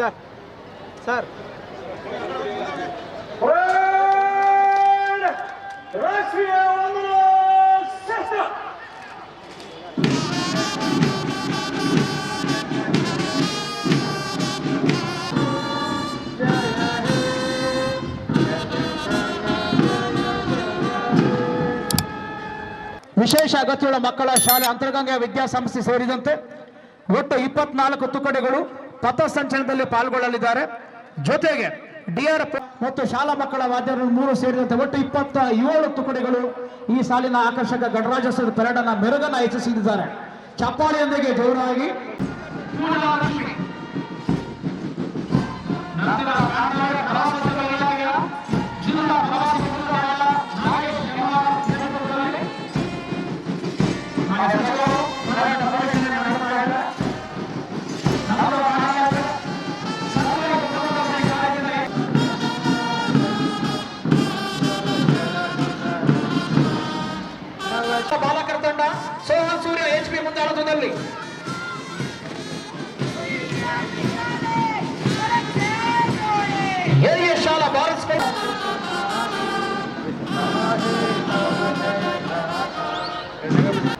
Sir sir ರಾಷ್ಟ್ರೀಯ ಶಾಸ್ತ್ರ ವಿಶೇಷ ಅಗತ್ಯಗಳ ಮಕ್ಕಳ ಶಾಲೆ ಅಂತರ್ಗಂಗೆ ವಿದ್ಯಾಸಂಸ್ಥೆ ಸೇರಿದಂತೆ ಒಟ್ಟು 24 ತುಕಡಿಗಳು ಪಥಸಂಚಲನದಲ್ಲಿ ಪಾಲ್ಗೊಳ್ಳಲಿದ್ದಾರೆ. ಜೊತೆಗೆ ಡಿಆರ್ ಮತ್ತು ಶಾಲಾ ಮಕ್ಕಳ ವಾದ್ಯರು 3 ಸೇರಿದಂತೆ ಒಟ್ಟು 27 ತುಕಡಿಗಳು ಈ ಸಾಲಿನ ಆಕರ್ಷಕ ಗಣರಾಜ್ಯೋತ್ಸವದ ಪೆರೇಡನ್ನ ಮೆರುಗನ್ನ ಹೆಚ್ಚಿಸಲಿದ್ದಾರೆ. ಚಪ್ಪಾಳಿಯೊಂದಿಗೆ ಜೋರಾಗಿ ಜಿಲ್ಲಾ